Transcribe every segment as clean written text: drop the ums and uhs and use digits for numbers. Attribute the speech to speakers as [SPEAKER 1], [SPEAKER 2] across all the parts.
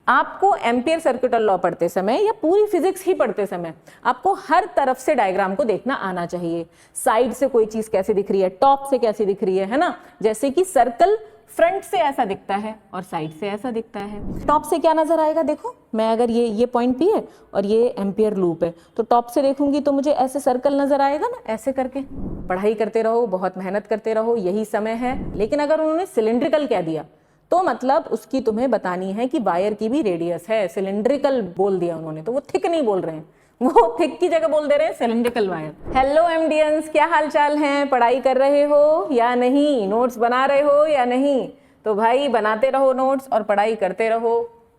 [SPEAKER 1] आपको ampere circuital law पढ़ते समय या पूरी फिजिक्स ही पढ़ते समय आपको हर तरफ से डायग्राम को देखना आना चाहिए। साइड से कोई चीज कैसी दिख रही है, टॉप से कैसी दिख रही है ना। जैसे कि सर्कल फ्रंट से ऐसा दिखता है और साइड से ऐसा दिखता है। टॉप से क्या नजर आएगा, देखो मैं अगर ये पॉइंट पी है और ये एम्पियर लूप है, तो टॉप से देखूंगी तो मुझे ऐसे सर्कल नजर आएगा ना, ऐसे करके। पढ़ाई करते रहो, बहुत मेहनत करते रहो, यही समय है। लेकिन अगर उन्होंने सिलिंड्रिकल कह दिया तो मतलब उसकी तुम्हें बतानी है कि वायर की भी रेडियस है। सिलिंड्रिकल बोल दिया उन्होंने तो वो थिक नहीं बोल रहे हैं, वो थिक की जगह बोल दे रहे हैं सिलिंड्रिकल वायर। हेलो एमडियंस, क्या हाल चाल हैं? पढ़ाई कर रहे हो या नहीं? नोट्स बना रहे हो या नहीं? तो भाई बनाते रहो नोट्स और पढ़ाई करते रहो।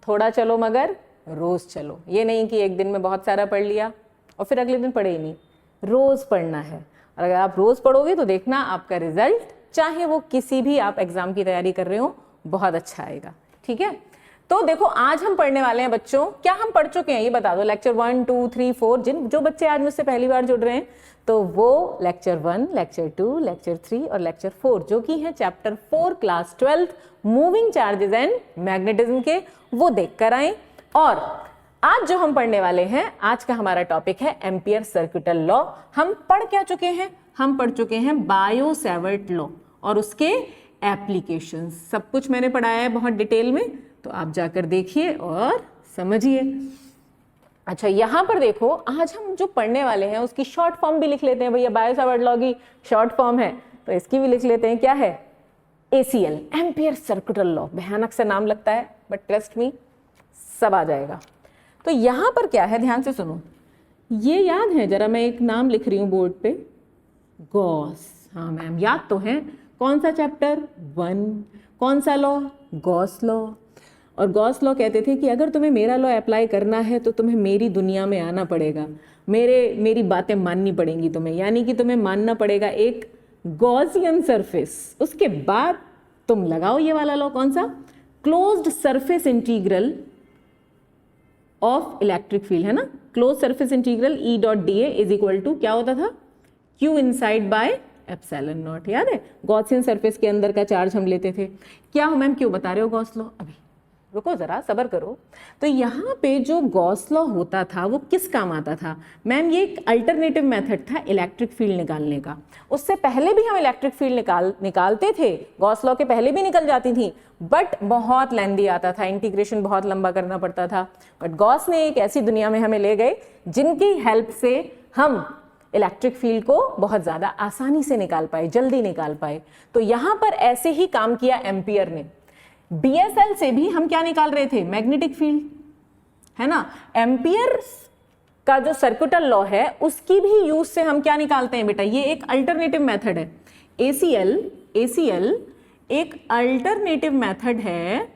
[SPEAKER 1] थोड़ा चलो मगर रोज चलो। ये नहीं कि एक दिन में बहुत सारा पढ़ लिया और फिर अगले दिन पढ़े ही नहीं। रोज पढ़ना है और अगर आप रोज पढ़ोगे तो देखना आपका रिजल्ट, चाहे वो किसी भी आप एग्जाम की तैयारी कर रहे हो, बहुत अच्छा आएगा। ठीक है, तो देखो आज हम पढ़ने वाले हैं बच्चों, क्या हम पढ़ चुके हैं ये बता दो। लेक्चर 1, 2, 3, 4 जो बच्चे आज मुझसे पहली बार जुड़ रहे हैं तो वो लेक्चर 1, लेक्चर 2, लेक्चर 3 और लेक्चर 4 जो कि है chapter 4 class 12 moving charges and magnetism के, वो देख कर आए। और आज जो हम पढ़ने वाले हैं, आज का हमारा टॉपिक है एम्पियर सर्किटल लॉ। हम पढ़ क्या चुके हैं? हम पढ़ चुके हैं बायो सैवर्ट लॉ और उसके एप्लीकेशंस। सब कुछ मैंने पढ़ाया है बहुत डिटेल में, तो आप जाकर देखिए और समझिए। अच्छा, यहां पर देखो आज हम जो पढ़ने वाले हैं उसकी शॉर्ट फॉर्म भी लिख लेते हैं भैया। बायो सैवर्ट लॉ की शॉर्ट फॉर्म है तो इसकी भी लिख लेते हैं। क्या है? ACL, ampere circuital law. भयानक सा नाम लगता है बट ट्रस्ट मी सब आ जाएगा। तो यहां पर क्या है, ध्यान से सुनो। ये याद है, जरा मैं एक नाम लिख रही हूं बोर्ड पे, गॉस। हाँ मैम याद तो है। कौन सा चैप्टर? 1। कौन सा लॉ? Gauss law. और गॉस लॉ कहते थे कि अगर तुम्हें मेरा लॉ अप्लाई करना है तो तुम्हें मेरी दुनिया में आना पड़ेगा, मेरी बातें माननी पड़ेंगी तुम्हें। यानी कि तुम्हें मानना पड़ेगा एक गॉसियन सरफेस, उसके बाद तुम लगाओ ये वाला लॉ। कौन सा? Closed surface integral of electric field, है ना। Close surface integral E.dA is equal to क्या होता था? Q inside by epsilon naught. याद है, गॉसियन सरफेस के अंदर का चार्ज हम लेते थे। क्या हो मैम, क्यों बता रहे हो गॉस लॉ? अभी रुको जरा, सब्र करो। तो यहाँ पे जो गॉस लॉ होता था वो किस काम आता था मैम? ये एक अल्टरनेटिव मेथड था इलेक्ट्रिक फील्ड निकालने का। उससे पहले भी हम इलेक्ट्रिक फील्ड निकालते थे, गॉस लॉ के पहले भी निकल जाती थी, बट बहुत लेंदी आता था, इंटीग्रेशन बहुत लंबा करना पड़ता था। बट गॉस ने एक ऐसी दुनिया में हमें ले गए जिनकी हेल्प से हम इलेक्ट्रिक फील्ड को बहुत ज़्यादा आसानी से निकाल पाए, जल्दी निकाल पाए। तो यहाँ पर ऐसे ही काम किया एम्पियर ने। BSL से भी हम क्या निकाल रहे थे? मैग्नेटिक फील्ड, है ना। एम्पियर का जो सर्किटल लॉ है उसकी भी यूज से हम क्या निकालते हैं बेटा? ये एक अल्टरनेटिव मेथड है। ACL एक अल्टरनेटिव मेथड है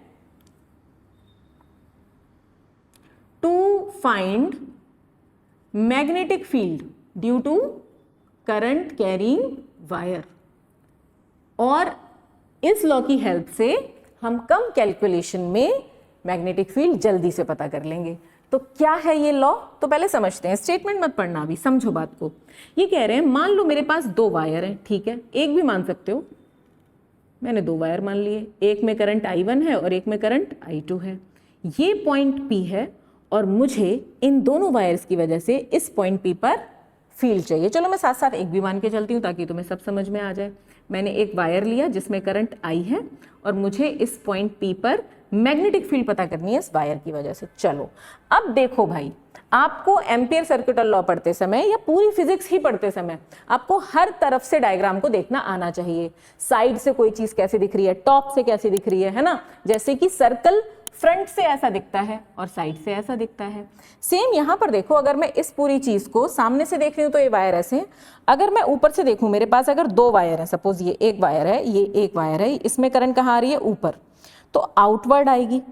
[SPEAKER 1] to find magnetic field due to current carrying wire. और इस लॉ की हेल्प से हम कम कैलकुलेशन में मैग्नेटिक फील्ड जल्दी से पता कर लेंगे। तो क्या है ये लॉ? तो पहले समझते हैं, स्टेटमेंट मत पढ़ना अभी, समझो बात को। ये कह रहे हैं मान लो मेरे पास 2 वायर हैं, ठीक है, एक भी मान सकते हो, मैंने 2 वायर मान लिए। एक में करंट I1 है और एक में करंट I2 है। ये पॉइंट P है और मुझे इन दोनों वायर्स की वजह से इस पॉइंट P पर फील्ड चाहिए। चलो मैं साथ साथ एक भी मान के चलती हूँ ताकि तुम्हें सब समझ में आ जाए। मैंने एक वायर लिया जिसमें करंट I है और मुझे इस पॉइंट P पर मैग्नेटिक फील्ड पता करनी है इस वायर की वजह से। चलो अब देखो भाई, आपको एम्पियर सर्किटल लॉ पढ़ते समय या पूरी फिजिक्स ही पढ़ते समय आपको हर तरफ से डायग्राम को देखना आना चाहिए। साइड से कोई चीज कैसी दिख रही है, टॉप से कैसी दिख रही है ना। जैसे कि सर्कल फ्रंट से ऐसा दिखता है और साइड से ऐसा दिखता है। सेम यहां पर देखो, अगर मैं इस पूरी चीज को सामने से देख रही हूं तो ये वायर ऐसे हैं। अगर मैं ऊपर से देखूं, मेरे पास अगर 2 वायर है, सपोज ये एक वायर है, ये एक वायर है, इसमें करंट कहाँ आ रही है? ऊपर, तो आउटवर्ड आएगी।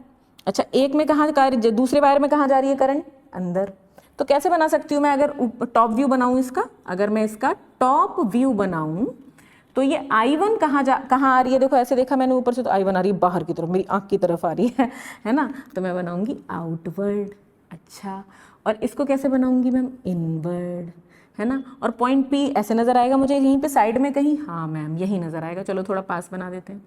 [SPEAKER 1] अच्छा, एक में कहाँ, दूसरे वायर में कहाँ जा रही है करंट? अंदर। तो कैसे बना सकती हूँ मैं? अगर टॉप व्यू बनाऊं इसका, अगर मैं इसका टॉप व्यू बनाऊं तो ये I1 कहाँ आ रही है? देखो ऐसे देखा मैंने ऊपर से, तो I1 आ रही है बाहर की तरफ, मेरी आंख की तरफ आ रही है ना। तो मैं बनाऊंगी आउटवर्ड। अच्छा, और इसको कैसे बनाऊंगी मैम? इनवर्ड, है ना। और पॉइंट P ऐसे नजर आएगा मुझे यहीं पे साइड में कहीं। हाँ मैम यही नजर आएगा। चलो थोड़ा पास बना देते हैं।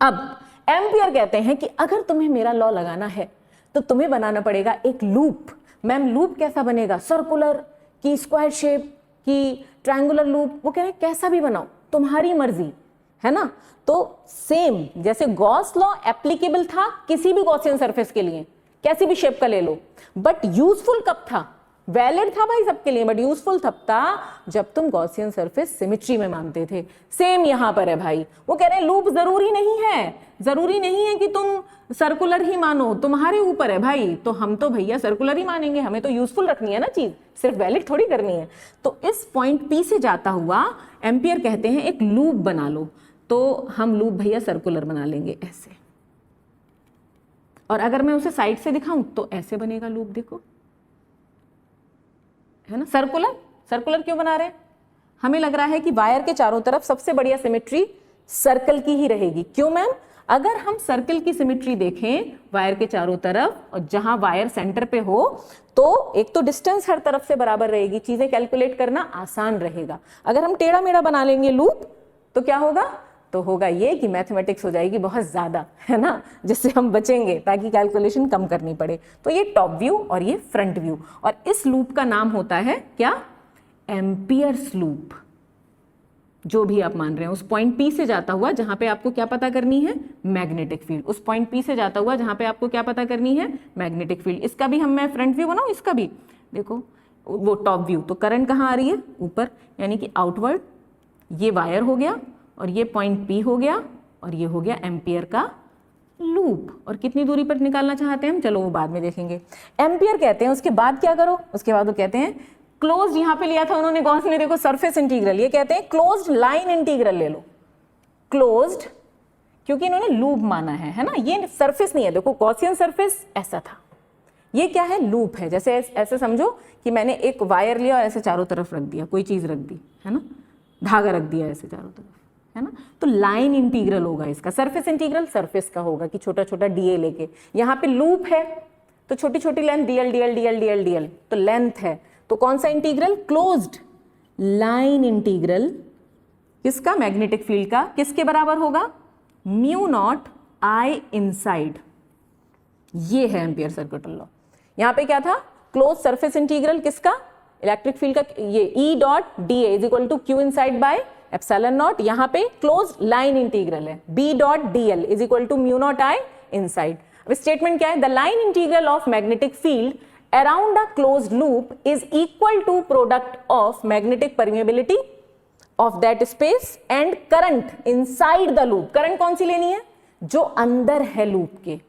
[SPEAKER 1] अब एम्पियर कहते हैं कि अगर तुम्हें मेरा लॉ लगाना है तो तुम्हें बनाना पड़ेगा एक लूप। मैम लूप कैसा बनेगा, सर्कुलर की स्क्वायर शेप की ट्रायंगुलर लूप, वो कह रहे कैसा भी बनाओ तुम्हारी मर्जी, है ना। तो सेम जैसे गॉस लॉ एप्लीकेबल था किसी भी गॉसियन सरफेस के लिए, कैसी भी शेप का ले लो, बट यूजफुल कब था, वैलिड था भाई सबके लिए, बट यूजफुल तब था जब तुम गॉसियन सरफेस सिमेट्री में मानते थे। सेम यहां पर है भाई, वो कह रहे हैं लूप जरूरी नहीं है, जरूरी नहीं है कि तुम सर्कुलर ही मानो, तुम्हारे ऊपर है भाई। तो हम तो भैया सर्कुलर ही मानेंगे, हमें तो यूजफुल रखनी है ना चीज, सिर्फ वैलिड थोड़ी करनी है। तो इस पॉइंट पी से जाता हुआ एम्पियर कहते हैं एक लूप बना लो, तो हम लूप भैया सर्कुलर बना लेंगे ऐसे, और अगर मैं उसे साइड से दिखाऊं तो ऐसे बनेगा लूप, देखो है ना। सर्कुलर, सर्कुलर क्यों बना रहे हैं, हमें लग रहा है कि वायर के चारों तरफ सबसे बढ़िया सिमेट्री सर्कल की ही रहेगी। क्यों मैम, अगर हम सर्कल की सिमेट्री देखें वायर के चारों तरफ और जहां वायर सेंटर पे हो, तो एक तो डिस्टेंस हर तरफ से बराबर रहेगी, चीजें कैलकुलेट करना आसान रहेगा। अगर हम टेढ़ा मेढ़ा बना लेंगे लूप तो क्या होगा, तो होगा ये कि मैथमेटिक्स हो जाएगी बहुत ज्यादा, है ना, जिससे हम बचेंगे ताकि कैलकुलेशन कम करनी पड़े। तो ये टॉप व्यू और ये फ्रंट व्यू, और इस लूप का नाम होता है क्या, एम्पियर्स लूप। जो भी आप मान रहे हैं, उस पॉइंट पी से जाता हुआ जहां पे आपको क्या पता करनी है, मैग्नेटिक फील्ड, उस पॉइंट पी से जाता हुआ जहां पे आपको क्या पता करनी है, मैग्नेटिक फील्ड। इसका भी हम, मैं फ्रंट व्यू बनाऊं, इसका भी देखो, वो टॉप व्यू, तो करंट कहाँ आ रही है, ऊपर, यानी कि आउटवर्ड, ये वायर हो गया और ये पॉइंट पी हो गया और ये हो गया एम्पियर का लूप। और कितनी दूरी पर निकालना चाहते हैं हम, चलो वो बाद में देखेंगे। एम्पियर कहते हैं, उसके बाद क्या करो, उसके बाद वो कहते हैं क्लोज्ड, यहां पे लिया था उन्होंने गॉस ने, देखो सरफेस इंटीग्रल, ये कहते हैं क्लोज्ड लाइन इंटीग्रल ले लो, क्लोज्ड, क्योंकि इन्होंने लूप माना है ना, ये सरफेस नहीं है, देखो गॉसियन सरफेस ऐसा था, ये क्या है, लूप है। जैसे ऐसे समझो कि मैंने एक वायर लिया और ऐसे चारों तरफ रख दिया, कोई चीज रख दी, है ना, धागा रख दिया ऐसे चारों तरफ, है ना, तो लाइन इंटीग्रल होगा इसका। सरफेस इंटीग्रल सरफेस का होगा कि छोटा छोटा डीए लेके, यहाँ पे लूप है तो छोटी छोटी length DL DL DL DL DL, तो लेंथ है, तो कौन सा इंटीग्रल, क्लोज्ड लाइन इंटीग्रल, किसका, मैग्नेटिक फील्ड का, किसके बराबर होगा, म्यू नॉट आई इनसाइड। ये है एम्पियर सर्किटल लॉ। यहां पे क्या था, क्लोज सरफेस इंटीग्रल किसका, इलेक्ट्रिक फील्ड का, ये E dot D A is equal to Q inside by epsilon naught. यहां पे क्लोज लाइन इंटीग्रल है, B dot D L is equal to mu naught I inside. अब statement क्या है, the line integral of magnetic field around a closed loop is equal to product of magnetic permeability of that space and current inside the loop। Current कौन सी लेनी है, जो अंदर है loop के,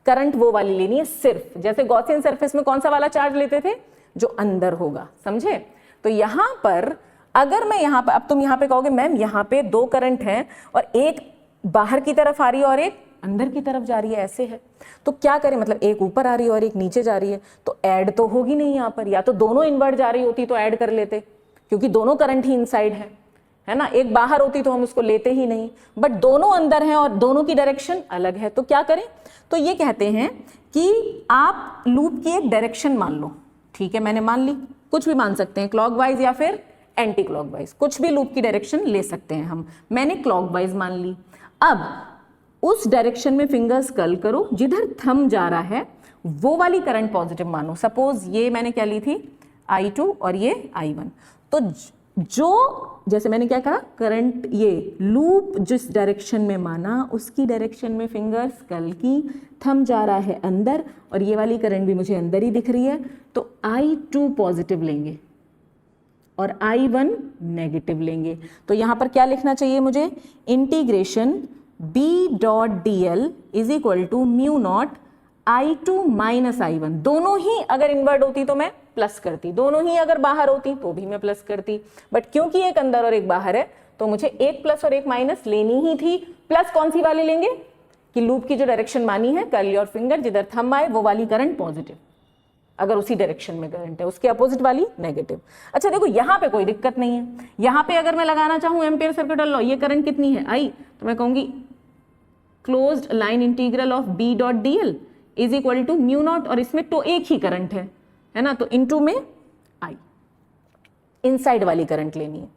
[SPEAKER 1] करंट वो वाली लेनी है सिर्फ, जैसे गॉसियन सरफेस में कौन सा वाला चार्ज लेते थे, जो अंदर होगा, समझे। तो यहां पर अगर मैं यहां पर, अब तुम यहां पे कहोगे मैम यहां पे दो करंट हैं और एक बाहर की तरफ आ रही है और एक अंदर की तरफ जा रही है, ऐसे है, तो क्या करें, मतलब एक ऊपर आ रही है और एक नीचे जा रही है, तो ऐड तो होगी नहीं यहाँ पर, या तो दोनों इनवर्ट जा रही होती तो ऐड कर लेते, क्योंकि दोनों करंट ही इनसाइड है ना, एक बाहर होती तो हम उसको लेते ही नहीं, बट दोनों अंदर हैं और दोनों की डायरेक्शन अलग है, तो क्या करें, तो ये कहते हैं कि आप लूप की एक डायरेक्शन मान लो, ठीक है, मैंने मान ली, कुछ भी मान सकते हैं, क्लॉकवाइज या फिर एंटी क्लॉकवाइज, कुछ भी लूप की डायरेक्शन ले सकते हैं हम, मैंने क्लॉकवाइज मान ली। अब उस डायरेक्शन में फिंगर्स कर्ल करो, जिधर थंब जा रहा है वो वाली करंट पॉजिटिव मानो। सपोज ये मैंने क्या ली थी, I2 और ये I1, तो जो, जैसे मैंने क्या कहा, करंट, ये लूप जिस डायरेक्शन में माना उसकी डायरेक्शन में फिंगर्स कर्ल की, थंब जा रहा है अंदर और ये वाली करंट भी मुझे अंदर ही दिख रही है, तो I2 पॉजिटिव लेंगे और I1 नेगेटिव लेंगे। तो यहां पर क्या लिखना चाहिए मुझे, integration B dot D L is equal to mu naught I2 minus I1। दोनों ही अगर इन्वर्ट होती तो मैं प्लस करती, दोनों ही अगर बाहर होती तो भी मैं प्लस करती, बट क्योंकि एक अंदर और एक बाहर है तो मुझे एक प्लस और एक माइनस लेनी ही थी। प्लस कौन सी वाली लेंगे, कि लूप की जो डायरेक्शन मानी है, कर्ल योर फिंगर, जिधर थंब आए वो वाली करंट पॉजिटिव, अगर उसी डायरेक्शन में करंट है, उसके अपोजिट वाली नेगेटिव। अच्छा देखो यहाँ पे कोई दिक्कत नहीं है, यहाँ पे अगर मैं लगाना चाहूँ एम्पियर सर्किटल लॉ, ये करंट कितनी है, I, तो मैं कहूंगी closed line integral of B dot D L is equal to mu naught, और इसमें तो एक ही करंट है ना, तो इनटू में I, इनसाइड वाली करंट लेनी है।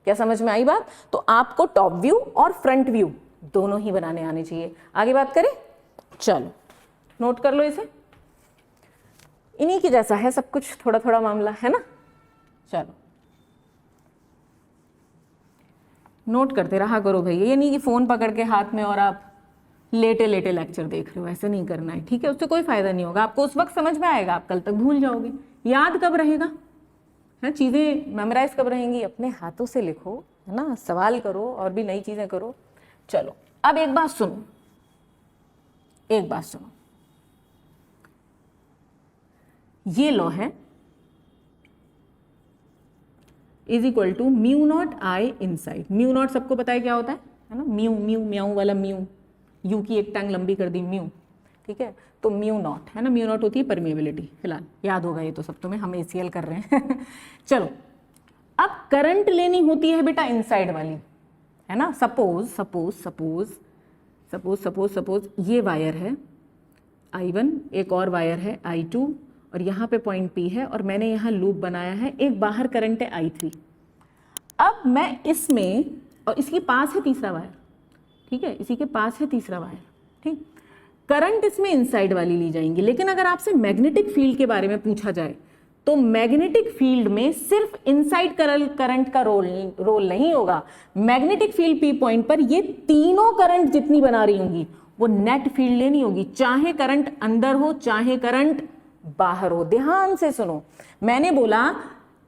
[SPEAKER 1] क्या समझ में आई बात। तो आपको टॉप व्यू और फ्रंट व्यू दोनों ही बनाने आने चाहिए। आगे बात करें, चलो नोट कर लो इसे। इन्हीं के जैसा है सब कुछ, थोड़ा थोड़ा मामला है ना। चलो नोट करते रहा करो भैया, ये नहीं कि फोन पकड़ के हाथ में और आप लेटे लेटे लेक्चर देख रहे हो, ऐसे नहीं करना है, ठीक है। उससे कोई फायदा नहीं होगा, आपको उस वक्त समझ में आएगा, आप कल तक भूल जाओगे। याद कब रहेगा है, चीजें मेमोराइज कब रहेंगी, अपने हाथों से लिखो, है ना, सवाल करो और भी नई चीजें करो। चलो अब एक बात सुनो, एक बात सुनो, ये लॉ है is equal to mu naught I inside. Mu naught सबको पता है क्या होता है ना, म्यू म्यू म्याऊ वाला म्यू, यू की एक टंग लंबी कर दी म्यू, ठीक है। तो म्यू नॉट है ना, म्यू नॉट होती है परमेबिलिटी, फिलहाल याद होगा ये तो सब तुम्हें, हम एसीएल कर रहे हैं चलो अब करंट लेनी होती है बेटा इनसाइड वाली, है ना। Suppose suppose suppose suppose suppose suppose ये वायर है I1, एक और वायर है I2 और यहाँ पे पॉइंट P है और मैंने यहाँ लूप बनाया है, एक बाहर करंट है I3। अब मैं इसमें, और इसके पास है तीसरा वायर, ठीक है, इसी के पास है तीसरा वायर, ठीक। करंट इसमें इनसाइड वाली ली जाएंगी, लेकिन अगर आपसे मैग्नेटिक फील्ड के बारे में पूछा जाए तो मैग्नेटिक फील्ड में सिर्फ इनसाइड करंट का रोल नहीं होगा। मैग्नेटिक फील्ड P पॉइंट पर ये तीनों करंट जितनी बना रही होंगी वो नेट फील्ड लेनी होगी, चाहे करंट अंदर हो चाहे करंट बाहर हो। ध्यान से सुनो, मैंने बोला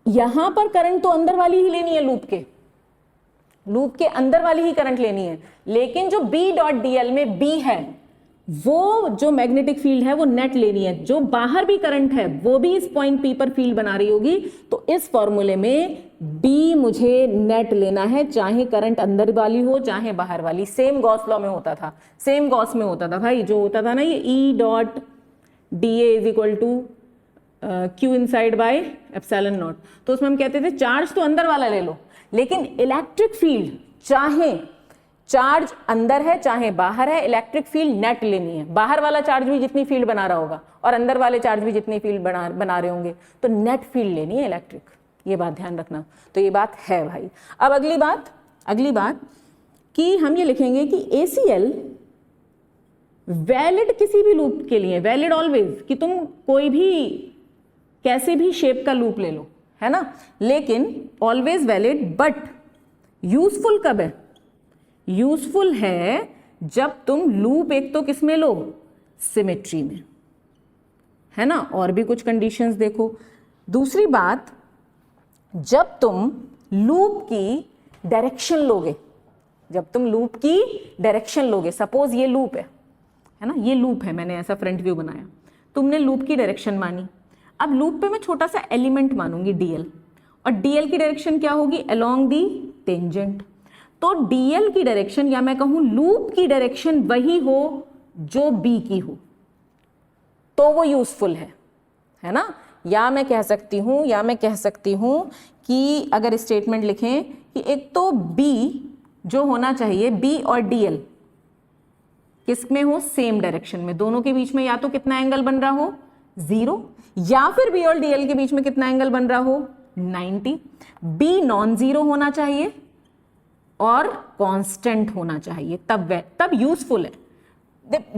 [SPEAKER 1] यहां पर करंट तो अंदर वाली ही लेनी है, लूप के अंदर वाली ही करंट लेनी है, लेकिन जो B.dl में B है वो जो मैग्नेटिक फील्ड है वो नेट लेनी है। जो बाहर भी करंट है वो भी इस पॉइंट P पर फील्ड बना रही होगी, तो इस फॉर्मूले में B मुझे नेट लेना है, चाहे करंट अंदर वाली हो चाहे बाहर वाली। सेम गॉस लॉ में होता था, सेम गॉस में होता था भाई, जो होता था ना ये E.dA is equal to Q inside by epsilon naught, तो उसमें हम कहते थे चार्ज तो अंदर वाला ले लो, लेकिन इलेक्ट्रिक फील्ड चाहे चार्ज अंदर है चाहे बाहर है, इलेक्ट्रिक फील्ड नेट लेनी है। बाहर वाला चार्ज भी जितनी फील्ड बना रहा होगा और अंदर वाले चार्ज भी जितनी फील्ड बना रहे होंगे, तो नेट फील्ड लेनी है इलेक्ट्रिक, ये बात ध्यान रखना। तो ये बात है भाई। अब अगली बात कि हम ये लिखेंगे कि ACL वैलिड किसी भी लूप के लिए, वैलिड ऑलवेज, कि तुम कोई भी कैसे भी शेप का लूप ले लो, है ना, लेकिन ऑलवेज वैलिड। बट यूजफुल कब है? यूजफुल है जब तुम लूप एक तो किसमें लो, सिमेट्री में, है ना। और भी कुछ कंडीशंस देखो। दूसरी बात, जब तुम लूप की डायरेक्शन लोगे, जब तुम लूप की डायरेक्शन लोगे, सपोज ये लूप है ना, ये लूप है, मैंने ऐसा फ्रंट व्यू बनाया, तुमने लूप की डायरेक्शन मानी। अब लूप पे मैं छोटा सा एलिमेंट मानूंगी DL, और DL की डायरेक्शन क्या होगी, अलोंग दी टेंजेंट। तो DL की डायरेक्शन, या मैं कहूं लूप की डायरेक्शन वही हो जो B की हो, तो वो यूजफुल है ना। या मैं कह सकती हूं कि अगर स्टेटमेंट लिखें कि एक तो B जो होना चाहिए, B और DL किस में हो, सेम डायरेक्शन में, दोनों के बीच में या तो कितना एंगल बन रहा हो, 0, या फिर B और DL के बीच में कितना एंगल बन रहा हो, 90। B नॉन जीरो होना चाहिए और कांस्टेंट होना चाहिए, तब यूजफुल है।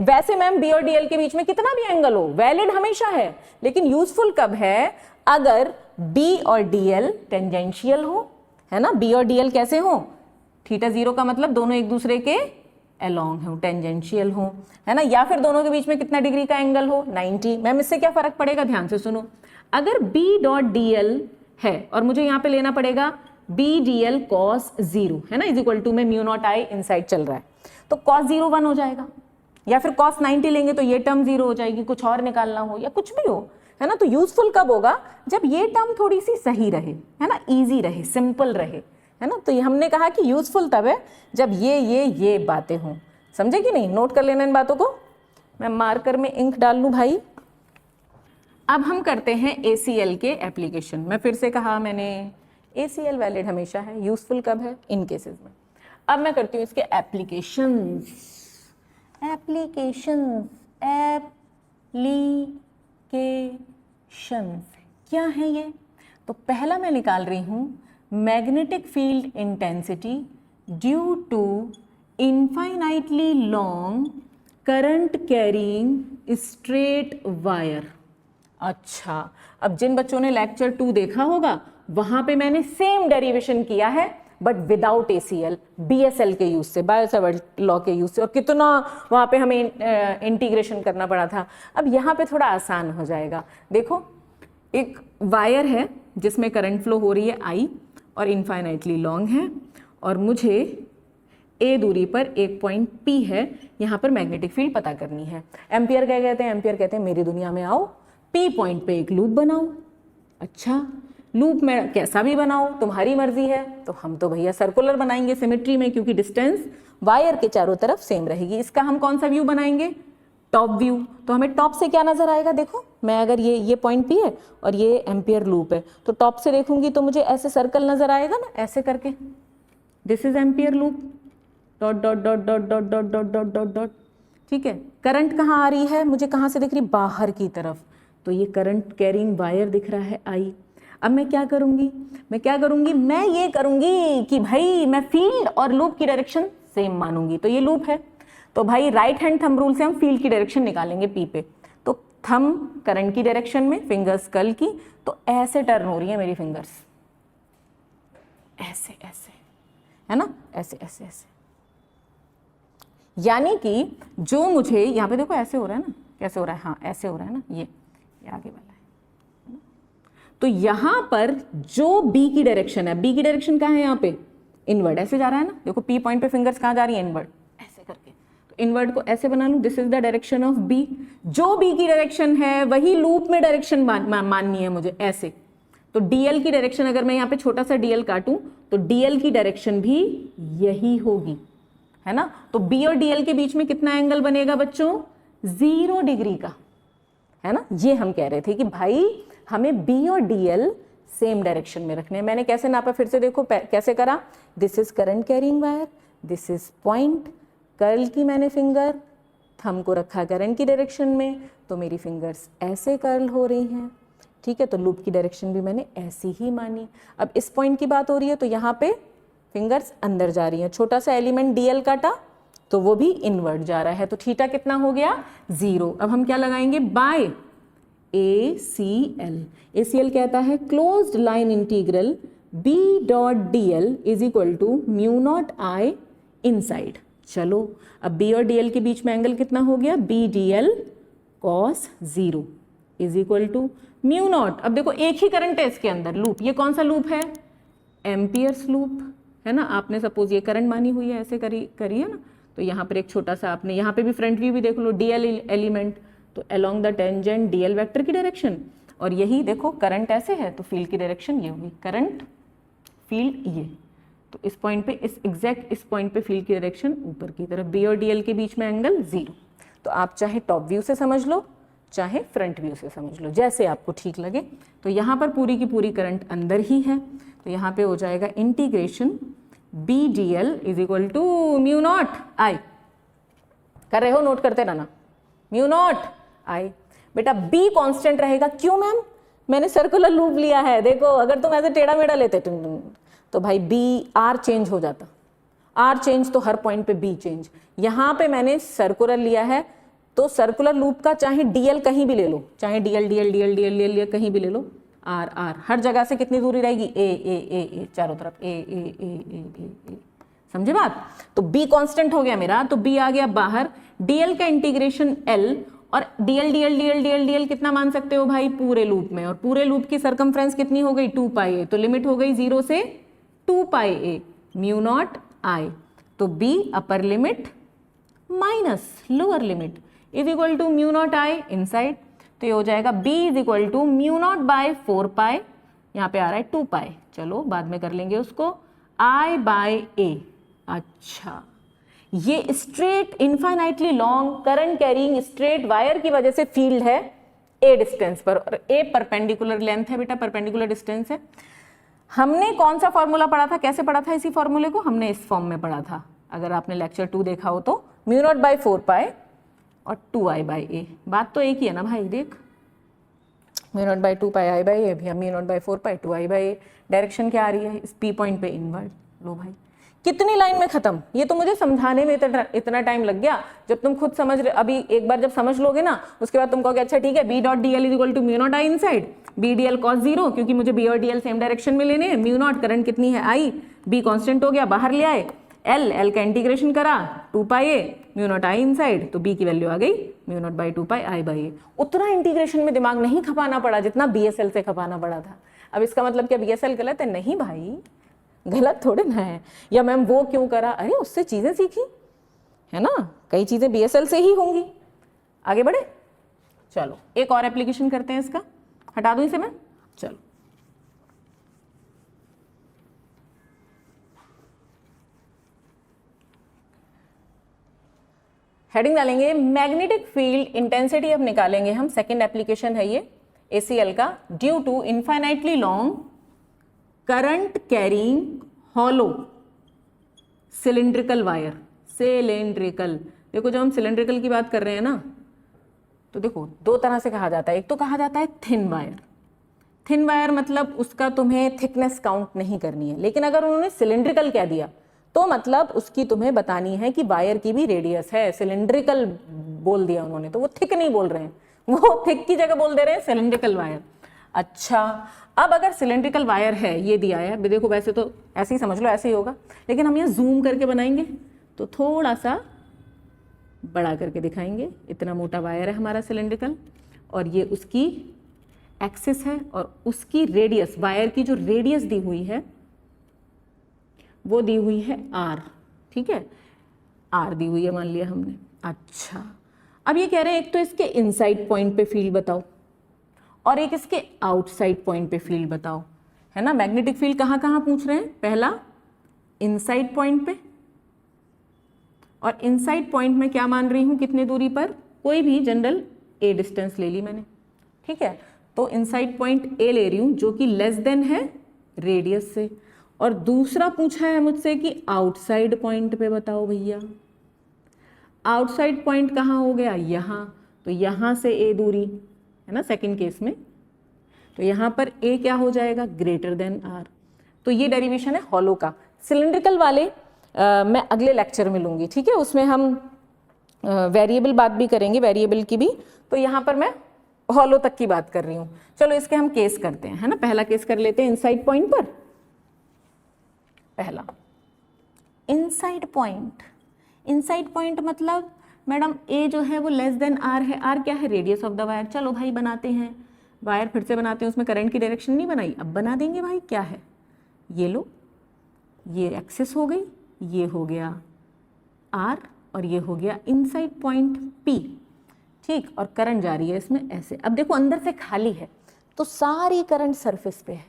[SPEAKER 1] वैसे मैम B और DL के बीच में कितना भी एंगल हो, वैलिड हमेशा है, लेकिन यूजफुल कब है, अगर B और DL टेंजेंशियल हो, है ना। B और DL कैसे हो, थीटा 0 का मतलब दोनों एक दूसरे के अलोंग हो, टेंजेंशियल हो, है ना। या फिर दोनों के बीच में कितना डिग्री का एंगल हो, 90। मैम इससे क्या फर्क पड़ेगा, ध्यान से सुनो। अगर B.dl है और मुझे यहाँ पे लेना पड़ेगा B.dl cos 0, है ना, इज इक्वल टू में म्यू नॉट आई इनसाइड चल रहा है, तो cos 0 1 हो जाएगा, या फिर cos 90 लेंगे तो ये टर्म 0 हो जाएगी, कुछ और निकालना हो या कुछ भी हो, है ना। तो यूजफुल कब होगा, जब ये टर्म थोड़ी सी सही रहे, है ना, इजी रहे, सिंपल रहे, है ना। तो ये हमने कहा कि यूजफुल तब है जब ये बातें हों। समझे कि नहीं, नोट कर लेना इन बातों को। मैं मार्कर में इंक डाल लूं भाई। अब हम करते हैं ACL के एप्लीकेशन। मैं फिर से कहा मैंने, ACL वैलिड हमेशा है, यूजफुल कब है, इन केसेस में। अब मैं करती हूँ इसके एप्लीकेशंस। क्या है ये, तो पहला मैं निकाल रही हूँ magnetic field intensity due to infinitely long current carrying straight wire. अच्छा, अब जिन बच्चों ने लेक्चर 2 देखा होगा वहां पे मैंने सेम डेरिवेशन किया है बट विदाउट ACL, BSL के यूज से, बायो-सैवर्ट लॉ के यूज से, और कितना वहां पे हमें इंटीग्रेशन करना पड़ा था। अब यहाँ पे थोड़ा आसान हो जाएगा। देखो, एक वायर है जिसमें करंट फ्लो हो रही है I और इनफाइनाइटली लॉन्ग है, और मुझे A दूरी पर एक पॉइंट P है, यहाँ पर मैग्नेटिक फील्ड पता करनी है। एम्पियर क्या कहते हैं? एम्पियर कहते हैं मेरी दुनिया में आओ, P पॉइंट पे एक लूप बनाओ। अच्छा, लूप में कैसा भी बनाओ, तुम्हारी मर्जी है। तो हम तो भैया सर्कुलर बनाएंगे सिमेट्री में, क्योंकि डिस्टेंस वायर के चारों तरफ सेम रहेगी। इसका हम कौन सा व्यू बनाएंगे? Top view. तो हमें टॉप से क्या नजर आएगा? देखो, मैं अगर ये पॉइंट P है और ये एम्पियर लूप है, तो टॉप से देखूंगी तो मुझे ऐसे सर्कल नजर आएगा ना, ऐसे करके। This is ampere loop, dot dot dot dot dot dot dot dot dot dot. ठीक है, करंट कहाँ आ रही है? मुझे कहाँ से दिख रही? बाहर की तरफ। तो ये करंट कैरिंग वायर दिख रहा है I। अब मैं क्या करूंगी? मैं ये करूंगी कि भाई मैं फील्ड और लूप की डायरेक्शन सेम मानूंगी। तो ये लूप है, तो भाई राइट हैंड थंब रूल से हम फील्ड की डायरेक्शन निकालेंगे P पे। तो थंब करंट की डायरेक्शन में, फिंगर्स कर्ल की, तो ऐसे टर्न हो रही है मेरी फिंगर्स, ऐसे ऐसे, है ना, ऐसे ऐसे ऐसे। यानी कि जो मुझे यहाँ पे देखो ऐसे हो रहा है ना, कैसे हो रहा है? हाँ, ऐसे हो रहा है ना, ये आगे वाला है। तो यहां पर जो B की डायरेक्शन है, B की डायरेक्शन कहाँ है? यहाँ पे इनवर्ड, ऐसे जा रहा है ना। देखो P पॉइंट पे फिंगर्स कहाँ जा रही है? इनवर्ड, ऐसे करके। तो इनवर्ड को ऐसे बना लूं, this is the direction of B। जो B की डायरेक्शन है वही लूप में डायरेक्शन माननी है मुझे, ऐसे। तो DL की डायरेक्शन, अगर मैं यहाँ पे छोटा सा DL काटूं तो DL की डायरेक्शन भी यही होगी, है ना। तो B और DL के बीच में कितना एंगल बनेगा बच्चों? 0 डिग्री का, है ना। ये हम कह रहे थे कि भाई हमें B और DL सेम डायरेक्शन में रखने हैं। मैंने कैसे नापा? फिर से देखो कैसे करा। This is current carrying wire, this is point, curl की मैंने फिंगर, थंब को रखा करंट की डायरेक्शन में, तो मेरी फिंगर्स ऐसे कर्ल हो रही हैं। ठीक है, तो लूप की डायरेक्शन भी मैंने ऐसी ही मानी। अब इस पॉइंट की बात हो रही है, तो यहाँ पे फिंगर्स अंदर जा रही हैं। छोटा सा एलिमेंट DL काटा तो वो भी इनवर्ड जा रहा है, तो थीटा कितना हो गया? 0। अब हम क्या लगाएंगे? Bye ACL। ACL कहता है closed line integral B dot DL is equal to mu naught I inside. चलो, अब B और DL के बीच में एंगल कितना हो गया? BDL cos 0 is equal to mu naught. अब देखो, एक ही करंट है इसके अंदर, लूप। ये कौन सा लूप है? एम्पियर्स लूप, है ना। आपने सपोज ये करंट मानी हुई है, ऐसे करी है ना। तो यहाँ पर एक छोटा सा, आपने यहाँ पे भी फ्रंट व्यू भी देख लो, DL एलिमेंट, तो along the tangent DL vector की डायरेक्शन। और यही देखो, करंट ऐसे है तो फील्ड की डायरेक्शन ये होगी, करंट फील्ड ये। तो इस पॉइंट पे, इस एग्जैक्ट इस पॉइंट पे फील्ड की डायरेक्शन ऊपर की तरफ, B और DL के बीच में एंगल 0। तो आप चाहे टॉप व्यू से समझ लो, चाहे फ्रंट व्यू से समझ लो, जैसे आपको ठीक लगे। तो यहाँ पर पूरी की पूरी करंट अंदर ही है, तो यहाँ पे हो जाएगा integration BDL is equal to mu naught I। कर रहे हो? नोट करते रहना, म्यू नॉट I। बेटा B कांस्टेंट रहेगा। क्यों मैम? मैंने सर्कुलर लूप लिया है। देखो, अगर तुम ऐसे टेढ़ा मेढ़ा लेते तो भाई B R चेंज हो जाता। R चेंज तो हर पॉइंट पे B चेंज। यहाँ पे मैंने सर्कुलर लिया है, तो सर्कुलर लूप का चाहे DL कहीं भी ले लो, चाहे DL DL DL DL DL कहीं भी ले लो, R R हर जगह से कितनी दूरी रहेगी? A चारों तरफ A। समझे बात? तो B कांस्टेंट हो गया मेरा, तो B आ गया बाहर। DL का इंटीग्रेशन L, और DL DL DL DL DL कितना मान सकते हो भाई? पूरे लूप में। और पूरे लूप की सर्कमफ्रेंस कितनी हो गई? 2πa। तो लिमिट हो गई 0 से 2πa, म्यू नॉट I। तो B upper limit minus lower limit is equal to mu naught I inside. तो ये हो जाएगा B is equal to mu naught by 4π, यहाँ पे आ रहा है 2π। चलो बाद में कर लेंगे उसको, I बाय A। अच्छा, ये straight infinitely long current carrying straight wire की वजह से फील्ड है A डिस्टेंस पर, और A परपेंडिकुलर लेंथ है बेटा, परपेंडिकुलर डिस्टेंस है। हमने कौन सा फॉर्मूला पढ़ा था? कैसे पढ़ा था इसी फॉर्मूले को? हमने इस फॉर्म में पढ़ा था, अगर आपने लेक्चर 2 देखा हो तो। म्यू नॉट बाय 4π और 2I बाय A। बात तो एक ही है ना भाई। देख, mu naught by 2π I by A, mu naught by 4π 2I by A। Direction क्या आ रही है? इस P पॉइंट पे इनवर्ड। लो भाई, कितनी लाइन में खत्म, ये तो मुझे समझाने में इतना टाइम लग गया। जब तुम खुद समझ रहे, अभी एक बार जब समझ लोगे ना, उसके बाद तुम कहोगे अच्छा ठीक है, B dot D L is equal to mu naught I inside, B D L cos zero, क्योंकि मुझे बी और डी एल सेम डायरेक्शन में लेने हैं, म्यू नॉट करंट कितनी है आई, बी कांस्टेंट हो गया बाहर ले आए, एल का इंटीग्रेशन करा 2 pi A mu naught I inside, तो बी की वैल्यू आ गई mu naught by 2 pi I by A. उतना इंटीग्रेशन में दिमाग नहीं खपाना पड़ा जितना बीएसएल से खपाना पड़ा था। अब इसका मतलब क्या बीएसएल गलत है? नहीं भाई, गलत थोड़े ना है। या मैम वो क्यों करा, अरे उससे चीजें सीखी है ना, कई चीजें बीएसएल से ही होंगी। आगे बढ़े, चलो एक और एप्लीकेशन करते हैं इसका, हटा दूं इसे मैं, चलो हेडिंग डालेंगे मैग्नेटिक फील्ड इंटेंसिटी, अब निकालेंगे हम। सेकंड एप्लीकेशन है ये ACL का, due to infinitely long current carrying hollow cylindrical wire. Cylindrical, देखो जब हम सिलिंड्रिकल की बात कर रहे हैं ना, तो देखो दो तरह से कहा जाता है। एक तो कहा जाता है थिन वायर। थिन वायर मतलब उसका तुम्हें थिकनेस काउंट नहीं करनी है, लेकिन अगर उन्होंने सिलिंड्रिकल कह दिया तो मतलब उसकी तुम्हें बतानी है कि वायर की भी रेडियस है। सिलिंड्रिकल बोल दिया उन्होंने तो वो थिक नहीं बोल रहे हैं, वो थिक की जगह बोल दे रहे हैं सिलिंड्रिकल वायर। अच्छा, अब अगर सिलिंड्रिकल वायर है, ये दिया है, देखो वैसे तो ऐसे ही समझ लो, ऐसे ही होगा, लेकिन हम यहाँ जूम करके बनाएंगे तो थोड़ा सा बड़ा करके दिखाएंगे। इतना मोटा वायर है हमारा सिलिंड्रिकल, और ये उसकी एक्सिस है, और उसकी रेडियस, वायर की जो रेडियस दी हुई है वो दी हुई है आर। ठीक है, आर दी हुई है मान लिया हमने। अच्छा, अब ये कह रहे हैं एक तो इसके इनसाइड पॉइंट पे फील्ड बताओ और एक इसके आउटसाइड पॉइंट पे फील्ड बताओ, है ना। मैग्नेटिक फील्ड कहाँ कहाँ पूछ रहे हैं? पहला इनसाइड पॉइंट पे, और इनसाइड पॉइंट में क्या मान रही हूँ, कितने दूरी पर, कोई भी जनरल ए डिस्टेंस ले ली मैंने। ठीक है, तो इनसाइड पॉइंट ए ले रही हूँ जो कि लेस देन है रेडियस से। और दूसरा पूछा है मुझसे कि आउटसाइड पॉइंट पे बताओ भैया। आउटसाइड पॉइंट कहाँ हो गया? यहाँ, तो यहाँ से ए दूरी है ना सेकंड केस में, तो यहाँ पर ए क्या हो जाएगा? Greater than R. तो ये डेरिवेशन है हॉलो का। सिलिंड्रिकल वाले मैं अगले लेक्चर में लूँगी, ठीक है, उसमें हम वेरिएबल बात भी करेंगे, वेरिएबल की भी। तो यहाँ पर मैं हॉलो तक की बात कर रही हूँ। चलो इसके हम केस करते हैं, है ना। पहला केस कर लेते हैं इनसाइड पॉइंट पर। पहला इनसाइड पॉइंट, इनसाइड पॉइंट मतलब मैडम ए जो है वो लेस देन आर है। आर क्या है? Radius of the wire. चलो भाई बनाते हैं, वायर फिर से बनाते हैं, उसमें करंट की डायरेक्शन नहीं बनाई, अब बना देंगे भाई। क्या है? ये लो, ये एक्सिस हो गई, ये हो गया आर, और ये हो गया इनसाइड पॉइंट पी। ठीक, और करंट जा रही है इसमें ऐसे। अब देखो अंदर से खाली है तो सारी करंट सरफेस पे है,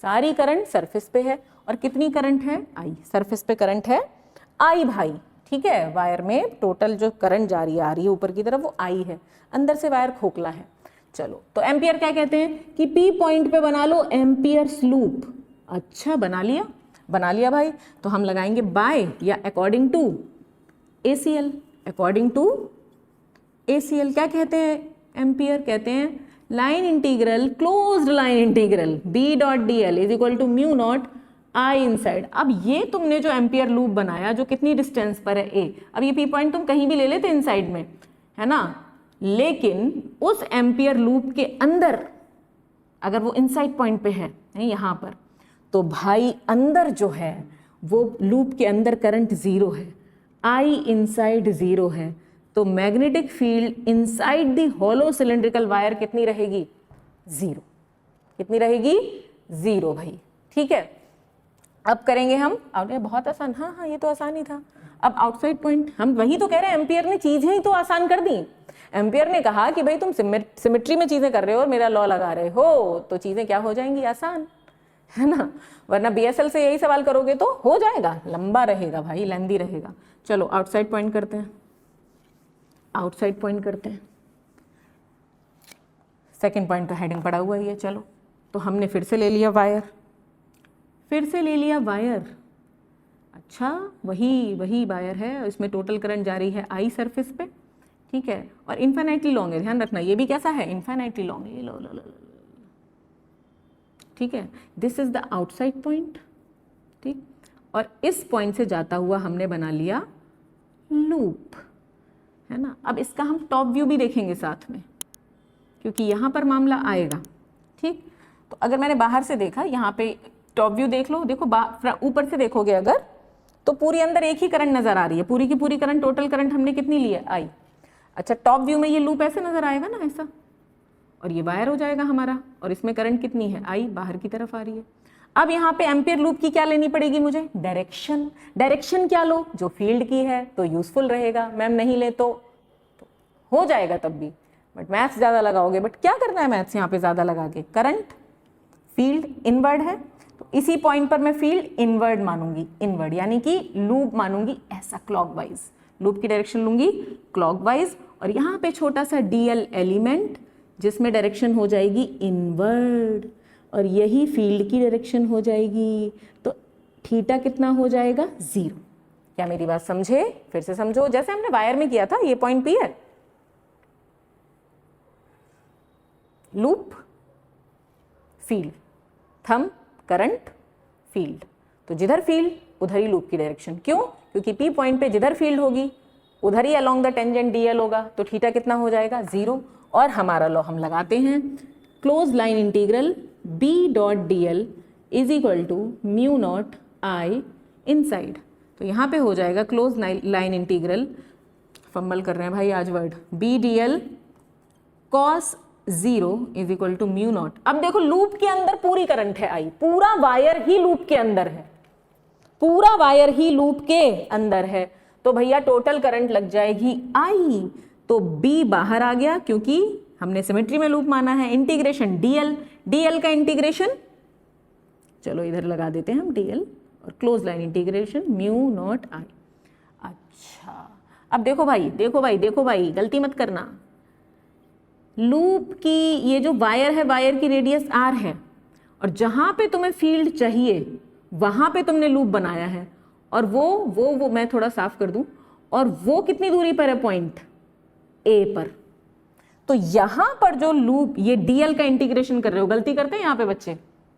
[SPEAKER 1] सारी करंट सरफेस पे है। और कितनी करंट है? आई। सरफेस पे करंट है आई भाई। ठीक है, वायर में टोटल जो करंट जा रही है आ रही है ऊपर की तरफ वो आई है, अंदर से वायर खोखला है। चलो, तो एम्पियर क्या कहते हैं कि पी पॉइंट पे बना लो एम्पियर्स लूप। अच्छा, बना लिया, बना लिया भाई। तो हम लगाएंगे बाय या according to ACL। According to ACL क्या कहते हैं? एम्पियर कहते हैं line integral, closed line integral B dot DL is equal to mu naught I inside. अब ये तुमने जो एम्पियर लूप बनाया जो कितनी डिस्टेंस पर है A, अब ये P पॉइंट तुम कहीं भी ले लेते इनसाइड में, है ना, लेकिन उस एम्पियर लूप के अंदर अगर वो इनसाइड पॉइंट पे है यहाँ पर, तो भाई अंदर जो है वो लूप के अंदर करंट जीरो है, आई इनसाइड जीरो है। तो magnetic field inside the hollow cylindrical wire कितनी रहेगी? जीरो। कितनी रहेगी? जीरो भाई। ठीक है, अब करेंगे हम बहुत आसान। हाँ हाँ, ये तो आसान ही था। अब आउटसाइड पॉइंट, हम वही तो कह रहे हैं, एम्पियर ने चीजें ही तो आसान कर दी। एम्पियर ने कहा कि भाई तुम सिमेट्री में चीजें कर रहे हो और मेरा लॉ लगा रहे हो, तो चीजें क्या हो जाएंगी? आसान, है ना। वरना BSL से यही सवाल करोगे तो हो जाएगा, लंबा रहेगा भाई, लेंदी रहेगा। चलो आउटसाइड पॉइंट करते हैं, आउटसाइड पॉइंट करते हैं। सेकंड पॉइंट का हेडिंग पड़ा हुआ ही है। चलो, तो हमने फिर से ले लिया वायर, फिर से ले लिया वायर। अच्छा, वही वायर है, इसमें टोटल करंट जा रही है आई सरफेस पे। ठीक है, और इन्फिनिटली लॉन्ग है, ध्यान रखना, ये भी कैसा है? Infinitely long. ये लो। ठीक है, this is the outside point. ठीक, और इस पॉइंट से जाता हुआ हमने बना लिया लूप, है ना। अब इसका हम टॉप व्यू भी देखेंगे साथ में, क्योंकि यहाँ पर मामला आएगा, ठीक। तो अगर मैंने बाहर से देखा, यहाँ पे टॉप व्यू देख लो, देखो ऊपर से देखोगे अगर, तो पूरी अंदर एक ही करंट नजर आ रही है, पूरी की पूरी करंट, टोटल करंट हमने कितनी ली है, आई। अच्छा, टॉप व्यू में ये लूप ऐसे नजर आएगा ना, ऐसा, और ये वायर हो जाएगा हमारा, और इसमें करंट कितनी है, आई, बाहर की तरफ आ रही है। अब यहाँ पे एम्पियर लूप की क्या लेनी पड़ेगी मुझे, डायरेक्शन। डायरेक्शन क्या लो, जो फील्ड की है, तो यूजफुल रहेगा। मैम नहीं ले तो हो जाएगा तब भी, बट मैथ्स ज्यादा लगाओगे। बट क्या करना है मैथ्स यहाँ पे ज्यादा लगा के, करंट, फील्ड इनवर्ड है, तो इसी पॉइंट पर मैं फील्ड इनवर्ड मानूंगी, इनवर्ड यानी कि लूप मानूंगी ऐसा क्लॉकवाइज, लूप की डायरेक्शन लूंगी क्लॉकवाइज, और यहाँ पे छोटा सा डीएल एलिमेंट जिसमें डायरेक्शन हो जाएगी इनवर्ड, और यही फील्ड की डायरेक्शन हो जाएगी, तो थीटा कितना हो जाएगा, 0। क्या मेरी बात समझे, फिर से समझो, जैसे हमने वायर में किया था, ये पॉइंट पी है, loop, field, thumb, current, field, तो जिधर फील्ड उधर ही लूप की डायरेक्शन। क्यों, क्योंकि पी पॉइंट पे जिधर फील्ड होगी उधर ही अलोंग द टेंजेंट डीएल होगा, तो थीटा कितना हो जाएगा, 0। और हमारा लॉ हम लगाते हैं, close line integral B dot DL is equal to mu naught I inside. तो यहाँ पे हो जाएगा क्लोज लाइन इंटीग्रल, फंबल कर रहे हैं भाई आज word, B DL cos 0 is equal to mu naught. अब देखो लूप के अंदर पूरी करंट है आई, पूरा वायर ही लूप के अंदर है, पूरा वायर ही लूप के अंदर है, तो भैया टोटल करंट लग जाएगी आई। तो बी बाहर आ गया क्योंकि हमने सिमेट्री में लूप माना है। इंटीग्रेशन डीएल, डीएल का इंटीग्रेशन, चलो इधर लगा देते हैं हम डीएल, और close line integration mu naught I. अच्छा, अब देखो भाई, देखो भाई, देखो भाई, गलती मत करना, लूप की ये जो वायर है, वायर की रेडियस आर है, और जहां पे तुम्हें फील्ड चाहिए वहां पे तुमने लूप बनाया है, और वो मैं थोड़ा साफ कर दूं, और वो कितनी दूरी पर है, पॉइंट ए पर। तो यहां पर जो लूप, ये डीएल का इंटीग्रेशन कर रहे हो, गलती करते हैं यहाँ पे बच्चे,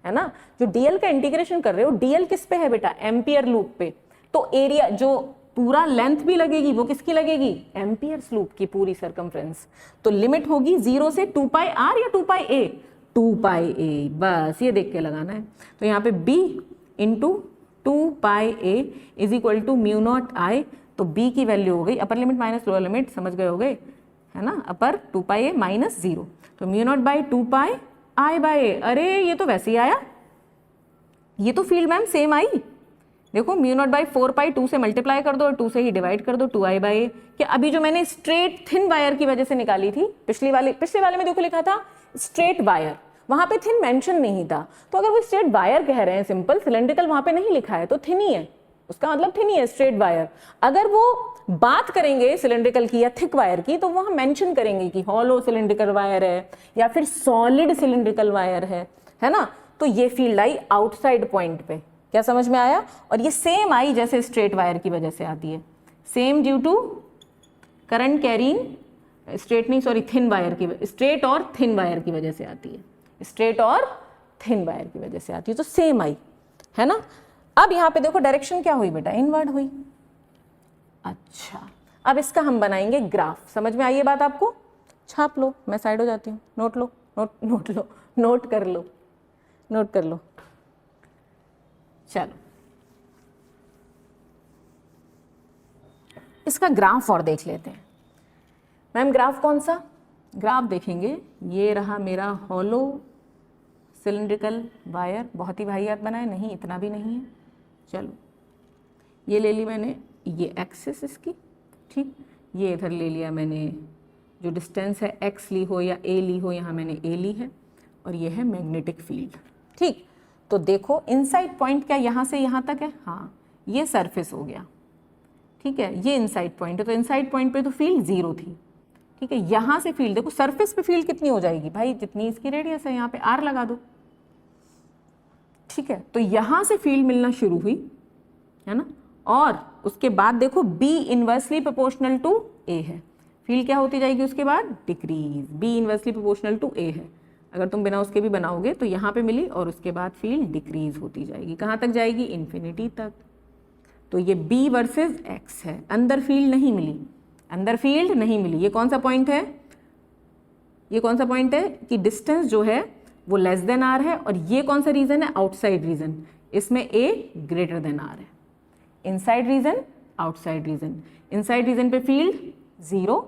[SPEAKER 1] है ना, जो डीएल का इंटीग्रेशन कर रहे हो, डीएल किस पे है बेटा, एम्पियर लूप पे, तो एरिया जो पूरा लेंथ भी लगेगी वो किसकी लगेगी, एम्पियर्स लूप की पूरी सरकमफ्रेंस। तो लिमिट होगी 0 से 2 पाई आर या 2 पाई ए, 2 पाई ए, बस ये देख के लगाना है। तो यहाँ पे b into 2 pi A is equal to mu naught I, तो b की वैल्यू हो गई upper limit minus lower limit, समझ गए होगे, है ना, अपर 2 पाई ए माइनस 0, तो mu naught by 2 pi I by A. अरे ये तो वैसे ही आया, ये तो फील्ड मैम सेम आई, देखो म्यू नॉट बाई 4 पाई 2 से मल्टीप्लाई कर दो और 2 से ही डिवाइड कर दो, 2 आई बाई ए। कि अभी जो मैंने स्ट्रेट थिन वायर की वजह से निकाली थी, पिछले वाले में देखो लिखा था स्ट्रेट वायर, वहां पे थिन मेंशन नहीं था, तो अगर वो स्ट्रेट वायर कह रहे हैं, सिंपल सिलेंड्रिकल वहां पे नहीं लिखा है, तो थिन ही है, उसका मतलब थिन ही है स्ट्रेट वायर। अगर वो बात करेंगे सिलेंड्रिकल की या थिक वायर की, तो वहां मेंशन करेंगे कि हॉलो सिलेंड्रिकल वायर है या फिर सॉलिड सिलेंड्रिकल वायर है ना। तो ये फील्ड आई आउटसाइड पॉइंट पे, क्या समझ में आया, और ये सेम आई जैसे स्ट्रेट वायर की वजह से आती है, same due to current carrying straight नहीं सॉरी थिन वायर की, स्ट्रेट और थिन वायर की वजह से आती है, स्ट्रेट और थिन वायर की वजह से आती है, तो सेम आई, है ना। अब यहाँ पे देखो डायरेक्शन क्या हुई बेटा, इनवर्ड हुई। अच्छा, अब इसका हम बनाएंगे ग्राफ, समझ में आई ये बात आपको, छाप लो, मैं साइड हो जाती हूँ, नोट लो, नोट कर लो। चलो इसका ग्राफ और देख लेते हैं। मैम ग्राफ कौन सा, ग्राफ देखेंगे, ये रहा मेरा हॉलो सिलिंड्रिकल वायर, बहुत ही वाहियात बना है, नहीं इतना भी नहीं है, चलो ये ले ली मैंने, ये एक्सिस इसकी, ठीक, ये इधर ले लिया मैंने, जो डिस्टेंस है x ली हो या a ली हो, यहाँ मैंने a ली है, और ये है मैग्नेटिक फील्ड, ठीक। तो देखो इनसाइड पॉइंट क्या यहाँ से यहाँ तक है, हाँ ये सरफेस हो गया, ठीक है, ये इनसाइड पॉइंट है, तो इनसाइड पॉइंट पे तो फील्ड 0 थी, ठीक है। यहाँ से फील्ड देखो, सरफेस पे फील्ड कितनी हो जाएगी भाई, जितनी इसकी रेडियस है, यहाँ पे r लगा दो, ठीक है। तो यहाँ से फील्ड मिलना शुरू हुई, है ना, और उसके बाद देखो b inversely proportional to a है, फील्ड क्या होती जाएगी उसके बाद, decrease, b inversely proportional to a है, अगर तुम बिना उसके भी बनाओगे तो यहाँ पे मिली, और उसके बाद फील्ड डिक्रीज होती जाएगी, कहाँ तक जाएगी, इन्फिनिटी तक, तो ये B वर्सेस X है, अंदर फील्ड नहीं मिली, अंदर फील्ड नहीं मिली। ये कौन सा पॉइंट है, ये कौन सा पॉइंट है कि डिस्टेंस जो है वो लेस देन आर है, और ये कौन सा रीजन है, आउटसाइड रीजन, इसमें A ग्रेटर देन आर है। Inside region, outside region, inside region पे फील्ड 0,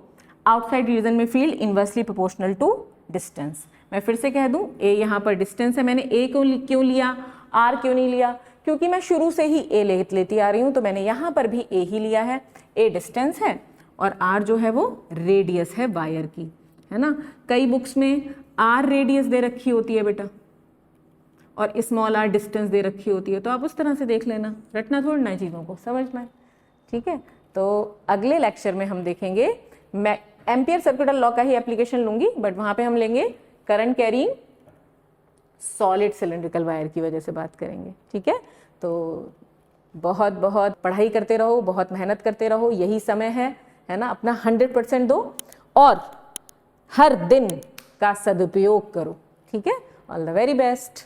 [SPEAKER 1] आउटसाइड रीजन में field inversely proportional to distance. मैं फिर से कह दूं, A यहाँ पर डिस्टेंस है, मैंने A क्यों लिया, R क्यों नहीं लिया, क्योंकि मैं शुरू से ही A लेती आ रही हूँ, तो मैंने यहाँ पर भी A ही लिया है। A डिस्टेंस है और R जो है वो रेडियस है वायर की, है ना। कई बुक्स में R रेडियस दे रखी होती है बेटा और स्मॉल r डिस्टेंस दे रखी होती है, तो आप उस तरह से देख लेना, रटना थोड़ी ना चीज़ों को, समझना है, ठीक है। तो अगले लेक्चर में हम देखेंगे, मैं एम्पियर सर्कुलर लॉ का ही एप्लीकेशन लूंगी, बट वहाँ पे हम लेंगे current carrying solid cylindrical wire की वजह से बात करेंगे, ठीक है। तो बहुत बहुत पढ़ाई करते रहो, बहुत मेहनत करते रहो, यही समय है ना, अपना 100% दो और हर दिन का सदुपयोग करो, ठीक है। All the very best.